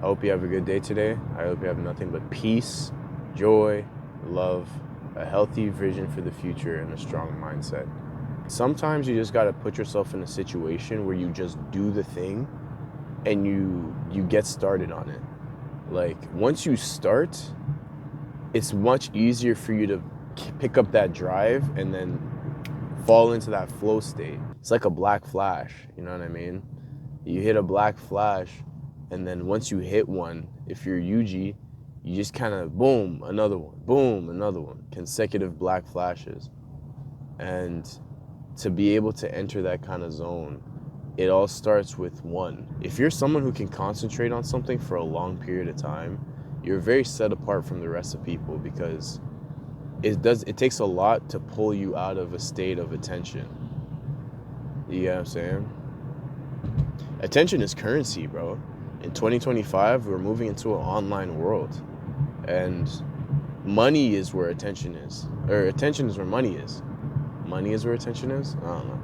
hope you have a good day today. I hope you have nothing but peace, joy, love, a healthy vision for the future, and a strong mindset. Sometimes you just got to put yourself in a situation where you just do the thing and you get started on it. Like once you start, it's much easier for you to pick up that drive and then fall into that flow state. It's like a black flash, you know what I mean? You hit a black flash, and then once you hit one, if you're Yuji, you just kind of boom, another one, consecutive black flashes. And to be able to enter that kind of zone, it all starts with one. If you're someone who can concentrate on something for a long period of time, you're very set apart from the rest of people because it takes a lot to pull you out of a state of attention. You get what I'm saying? Attention is currency, bro. In 2025, we're moving into an online world, and money is where attention is, or attention is where money is. Money is where attention is? I don't know.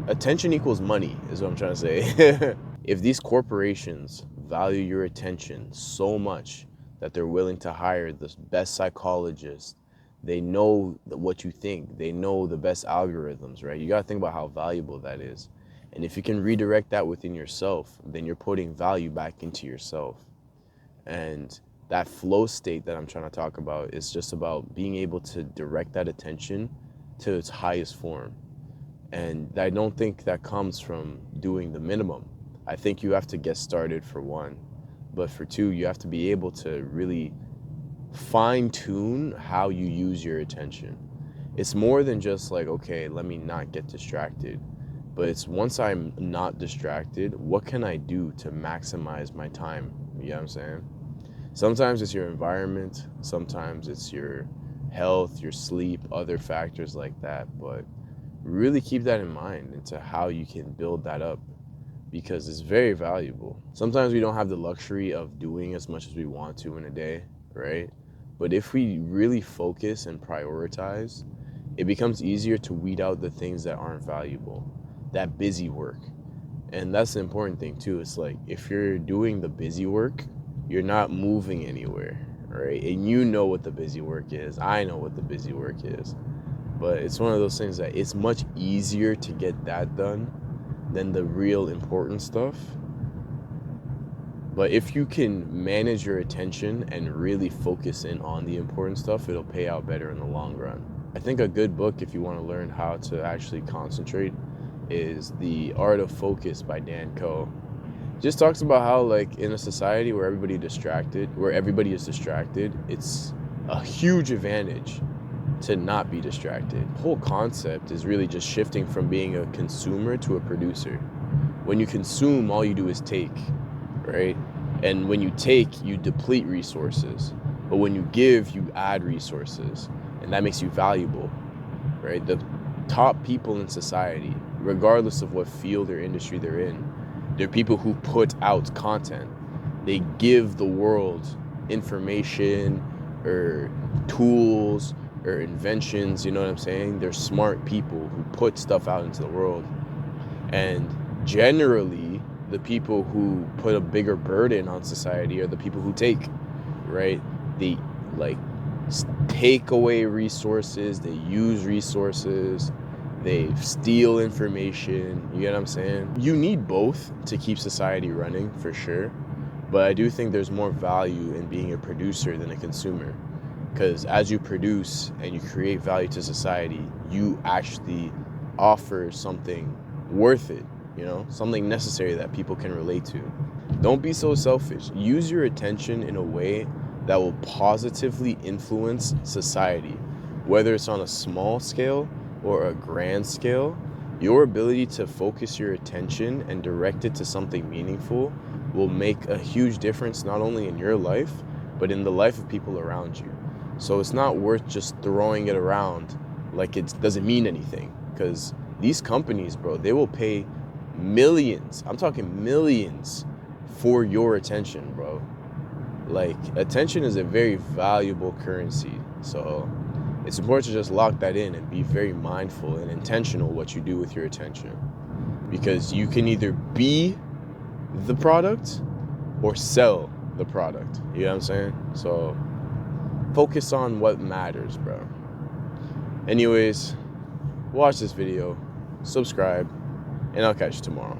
Attention equals money is what I'm trying to say. If these corporations value your attention so much that they're willing to hire the best psychologists, they know what you think, they know the best algorithms, right? You gotta think about how valuable that is. And if you can redirect that within yourself, then you're putting value back into yourself. And that flow state that I'm trying to talk about is just about being able to direct that attention to its highest form. And I don't think that comes from doing the minimum. I think you have to get started for one, but for two, you have to be able to really fine tune how you use your attention. It's more than just like, okay, let me not get distracted. But it's once I'm not distracted, what can I do to maximize my time? You know what I'm saying? Sometimes it's your environment, sometimes it's your health, your sleep, other factors like that. But really keep that in mind into how you can build that up because it's very valuable. Sometimes we don't have the luxury of doing as much as we want to in a day, right? But if we really focus and prioritize, it becomes easier to weed out the things that aren't valuable, that busy work. And that's the important thing too. It's like if you're doing the busy work, you're not moving anywhere, right? And you know what the busy work is. I know what the busy work is. But it's one of those things that it's much easier to get that done than the real important stuff. But if you can manage your attention and really focus in on the important stuff, it'll pay out better in the long run. I think a good book, if you want to learn how to actually concentrate, is The Art of Focus by Dan Koe. It just talks about how, like, in a society where everybody is distracted, it's a huge advantage to not be distracted. The whole concept is really just shifting from being a consumer to a producer. When you consume, all you do is take, right? And when you take, you deplete resources. But when you give, you add resources. And that makes you valuable, right? The top people in society, regardless of what field or industry they're in, they're people who put out content. They give the world information or tools or inventions, you know what I'm saying? They're smart people who put stuff out into the world. And generally, the people who put a bigger burden on society are the people who take, right? They like take away resources, they use resources, they steal information, you get what I'm saying? You need both to keep society running, for sure. But I do think there's more value in being a producer than a consumer. Because as you produce and you create value to society, you actually offer something worth it, you know, something necessary that people can relate to. Don't be so selfish. Use your attention in a way that will positively influence society, whether it's on a small scale or a grand scale. Your ability to focus your attention and direct it to something meaningful will make a huge difference not only in your life, but in the life of people around you. So it's not worth just throwing it around like it doesn't mean anything. Because these companies, bro, they will pay millions. I'm talking millions for your attention, bro. Like, attention is a very valuable currency. So it's important to just lock that in and be very mindful and intentional what you do with your attention. Because you can either be the product or sell the product. You know what I'm saying? So focus on what matters, bro. Anyways, watch this video, subscribe, and I'll catch you tomorrow.